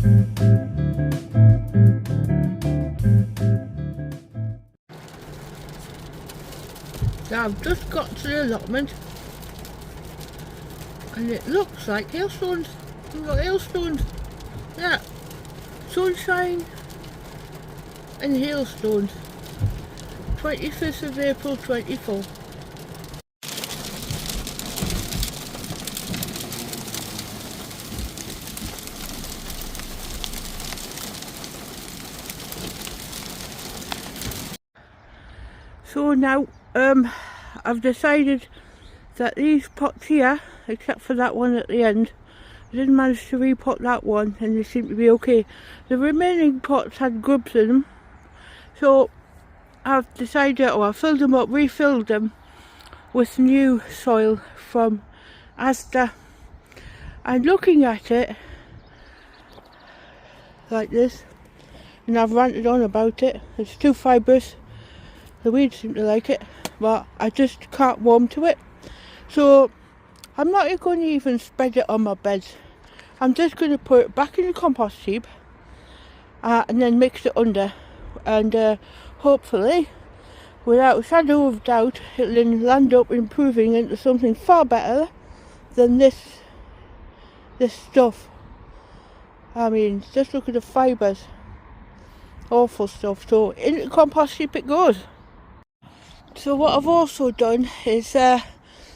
Now I've just got to the allotment and it looks like hailstones. We've got hailstones. Yeah. Sunshine and hailstones. 25th of April 24. So now I've decided that these pots here, except for that one at the end, I didn't manage to repot that one and they seem to be okay. The remaining pots had grubs in them, so I've decided, I filled them up, refilled them with new soil from Asda, and looking at it like this, and I've ranted on about it, it's too fibrous, the weeds seem to like it, but I just can't warm to it. So I'm not going to even spread it on my beds. I'm just going to put it back in the compost heap and then mix it under, and hopefully, without a shadow of doubt, it'll then land up improving into something far better than this stuff. I mean, just look at the fibres. Awful stuff. So into the compost heap it goes. So what I've also done is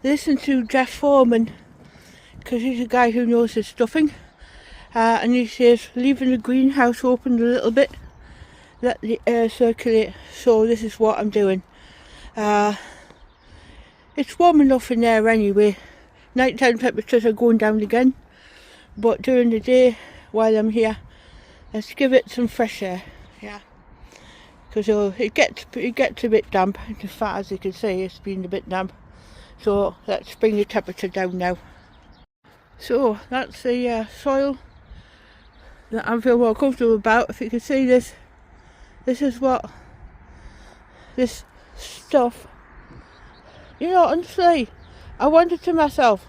listen to Jeff Foreman, because he's a guy who knows his stuffing, and he says leaving the greenhouse open a little bit, let the air circulate. So this is what I'm doing. It's warm enough in there anyway. Nighttime temperatures are going down again, but during the day while I'm here, let's give it some fresh air. Yeah, because it gets a bit damp. In fact, as you can see, it's been a bit damp. So let's bring the temperature down now. So that's the soil that I feel more comfortable about. If you can see this is what this stuff, honestly, I wondered to myself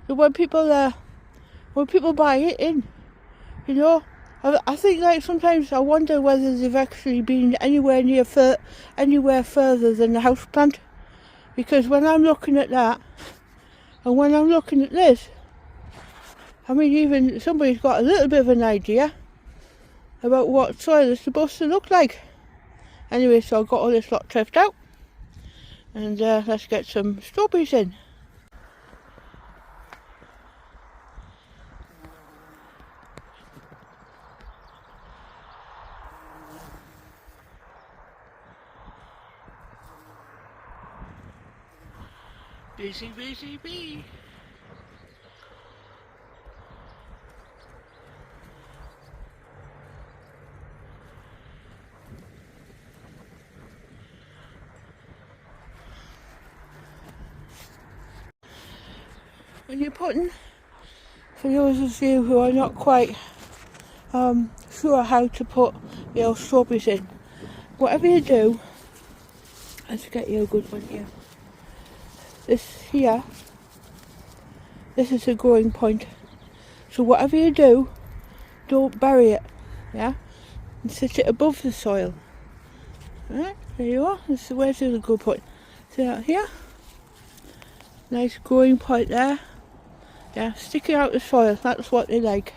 that when people buy it in, I think, like, sometimes I wonder whether they've actually been anywhere further than the house plant, because when I'm looking at that and when I'm looking at this, I mean, even somebody's got a little bit of an idea about what soil is supposed to look like. Anyway, so I've got all this lot treffed out, and let's get some strawberries in. Busy, busy bee. When you're putting, for those of you who are not quite sure how to put your strawberries in, whatever you do, let's get you a good one here. This here, this is a growing point. So whatever you do, don't bury it, yeah? And sit it above the soil. Alright, there you are. Where's the good point? See that here? Nice growing point there. Yeah, stick it out the soil, that's what they like.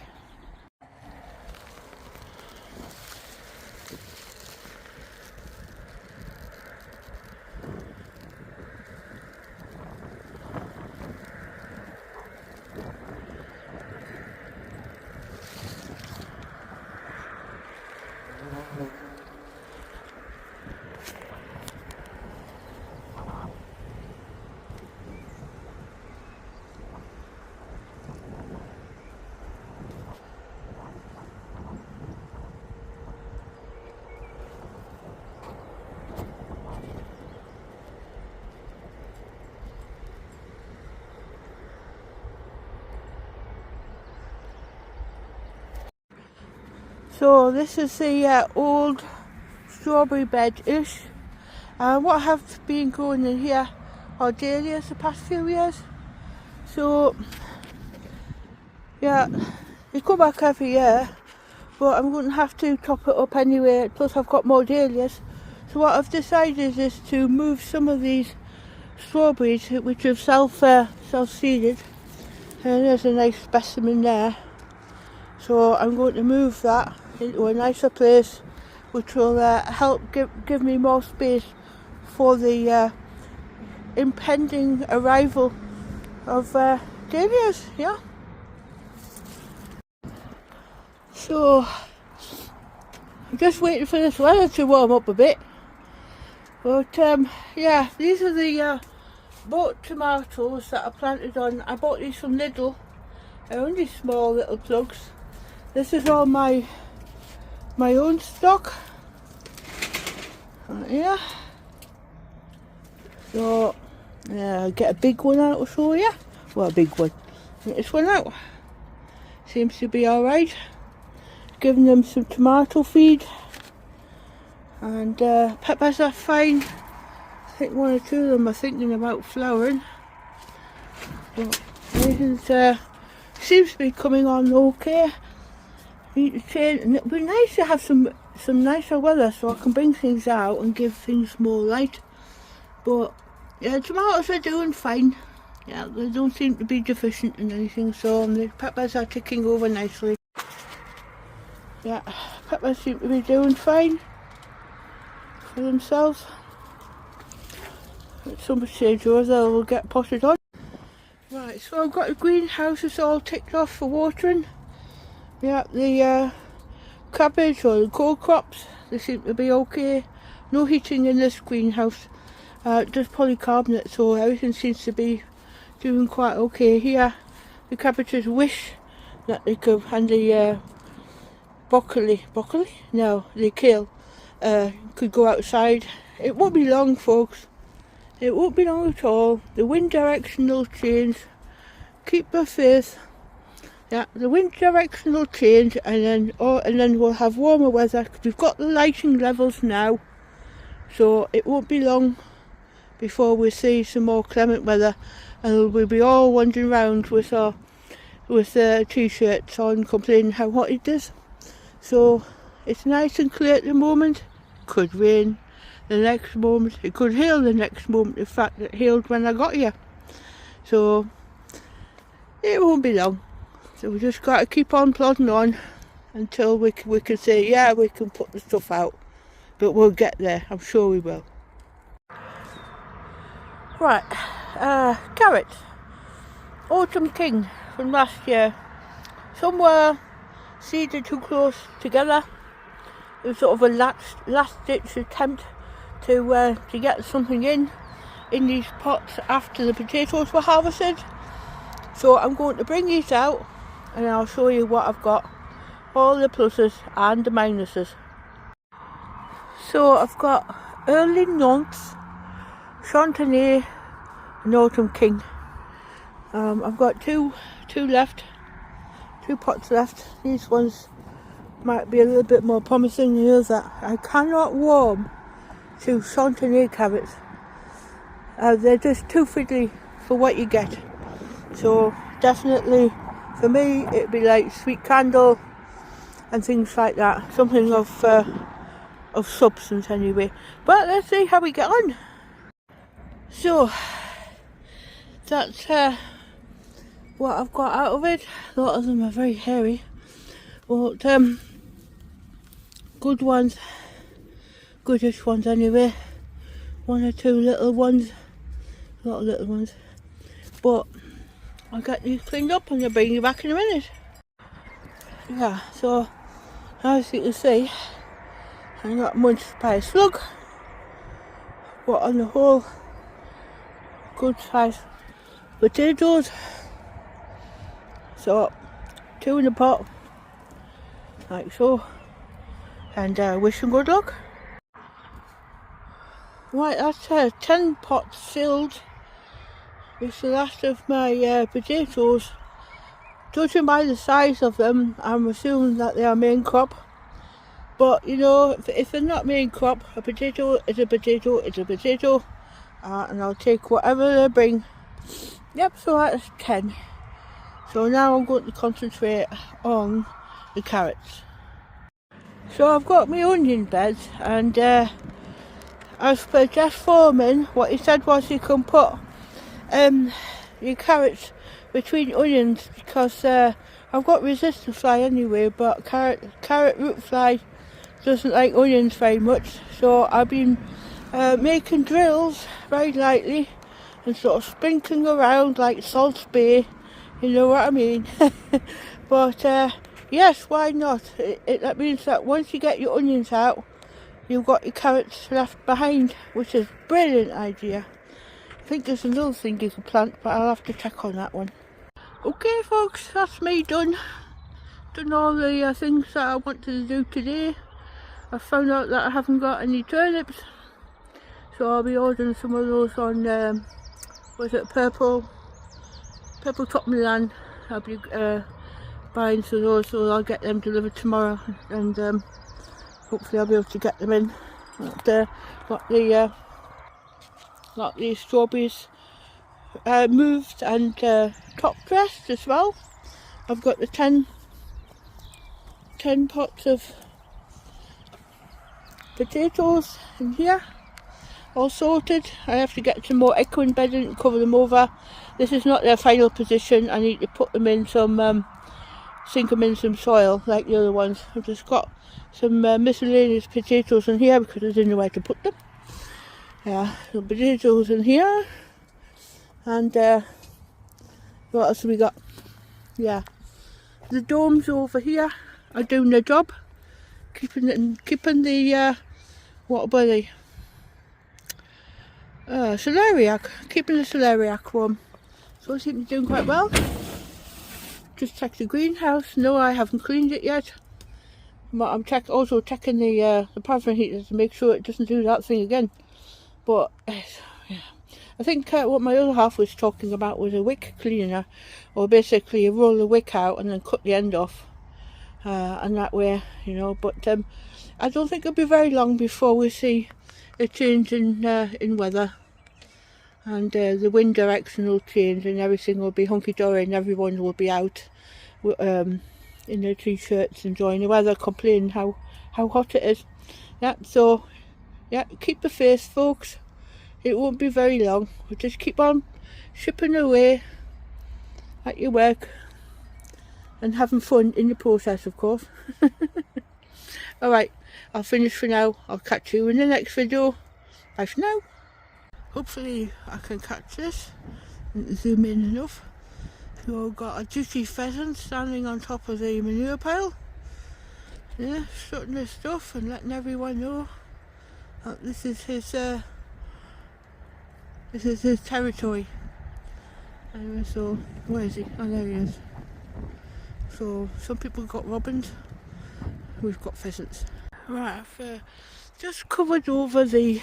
So this is the old strawberry bed-ish. What I have been growing in here are dahlias the past few years. So yeah, they come back every year, but I'm going to have to top it up anyway, plus I've got more dahlias. So what I've decided is to move some of these strawberries, which have self-seeded, and there's a nice specimen there. So I'm going to move that into a nicer place, which will help give me more space for the impending arrival of dahlias. Yeah. So I'm just waiting for this weather to warm up a bit. But yeah, these are the bought tomatoes that I planted on. I bought these from Lidl. They're only small little plugs. This is all my own stock. Yeah. So yeah, I'll get a big one out to show you. Well, a big one. Get this one out. Seems to be alright. Giving them some tomato feed. And peppers are fine. I think one or two of them are thinking about flowering. But everything seems to be coming on okay. Need to change, and it'd be nice to have some nicer weather so I can bring things out and give things more light. But yeah, tomatoes are doing fine. Yeah, they don't seem to be deficient in anything, so the peppers are ticking over nicely. Yeah, peppers seem to be doing fine for themselves. At some stage or other will get potted on. Right, so I've got the greenhouses all ticked off for watering. Yeah, the cabbage or the cold crops, they seem to be okay. No heating in this greenhouse. Just polycarbonate, so everything seems to be doing quite okay here. The cabbages wish that they could, and the broccoli? No, the kale could go outside. It won't be long, folks. It won't be long at all. The wind direction will change. Keep your faith. Yeah, the wind direction will change, and then we'll have warmer weather. Cause we've got the lighting levels now, so it won't be long before we see some more clement weather, and we'll be all wandering around with t-shirts on, complaining how hot it is. So it's nice and clear at the moment. Could rain the next moment. It could hail the next moment. In fact, it hailed when I got here. So it won't be long. So we just got to keep on plodding on until we can say, yeah, we can put the stuff out. But we'll get there. I'm sure we will. Right, carrots. Autumn King from last year. Some were seeded too close together. It was sort of a last-ditch attempt to get something in these pots after the potatoes were harvested. So I'm going to bring these out and I'll show you what I've got, all the pluses and the minuses. So I've got Early Nantes, Chantenay and Autumn King. I've got two pots left. These ones might be a little bit more promising than the other. I cannot warm to Chantenay carrots. They're just too fiddly for what you get. So definitely for me it'd be like sweet candle and things like that. Something of substance anyway. But let's see how we get on. So that's what I've got out of it. A lot of them are very hairy, but good ones, goodish ones anyway. One or two little ones, a lot of little ones. But I'll get these cleaned up and I'll bring you back in a minute. Yeah, so as you can see, I got munched by a slug, but on the whole, good size potatoes. So 2 in a pot, like so, and wish them good luck. Right, that's 10 pots filled. It's the last of my potatoes. Judging by the size of them, I'm assuming that they are main crop. But you know, if they're not main crop, a potato is a potato, it's a potato. And I'll take whatever they bring. Yep, so that's 10. So now I'm going to concentrate on the carrots. So I've got my onion beds, and as per Jeff Foreman, what he said was you can put your carrots between onions, because I've got resistant fly anyway, but carrot root fly doesn't like onions very much. So I've been making drills very lightly and sort of sprinkling around like salt spray, you know what I mean. But yes, why not? That means that once you get your onions out, you've got your carrots left behind, which is a brilliant idea. I think there's another thing you can plant, but I'll have to check on that one. Okay folks, that's me done. Done all the things that I wanted to do today. I found out that I haven't got any turnips, so I'll be ordering some of those on, was it purple top Milan. I'll be buying some of those, so I'll get them delivered tomorrow, and hopefully I'll be able to get them in. Got the strawberries moved and top dressed as well. I've got the 10 pots of potatoes in here, all sorted. I have to get some more echoing bedding and cover them over. This is not their final position. I need to put them in some, sink them in some soil like the other ones. I've just got some miscellaneous potatoes in here because I didn't know where to put them. Yeah, some potatoes in here, and what else have we got? Yeah, the domes over here are doing their job, keeping the what were they? Celeriac, keeping the celeriac warm. So I seem to be doing quite well. Just checked the greenhouse. No, I haven't cleaned it yet. But I'm also checking the paraffin heater to make sure it doesn't do that thing again. But yeah, I think what my other half was talking about was a wick cleaner, or basically you roll the wick out and then cut the end off, and that way, you know. But I don't think it'll be very long before we see a change in weather, and the wind direction will change, and everything will be hunky-dory, and everyone will be out in their t-shirts enjoying the weather, complaining how hot it is. Yeah, so yeah, keep the faith folks, it won't be very long. We'll just keep on shipping away at your work and having fun in the process, of course. Alright, I'll finish for now. I'll catch you in the next video. Bye for now. Hopefully I can catch this and zoom in enough. So I've got a juicy pheasant standing on top of the manure pile. Yeah, strutting his stuff and letting everyone know that this is his territory. Anyway, so where is he? Oh, there he is. So some people got robins, we've got pheasants. Right, I've just covered over the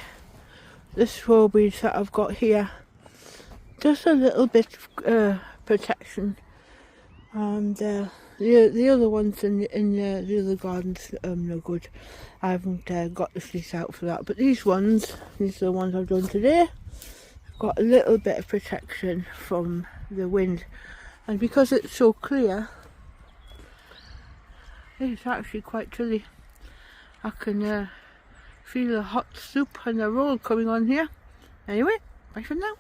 strawberries that I've got here. Just a little bit of protection, and the other ones in the other gardens no good. I haven't got the fleece out for that, but these are the ones I've done today. I've got a little bit of protection from the wind, and because it's so clear, it's actually quite chilly. I can feel a hot soup and a roll coming on here. Anyway, bye for now.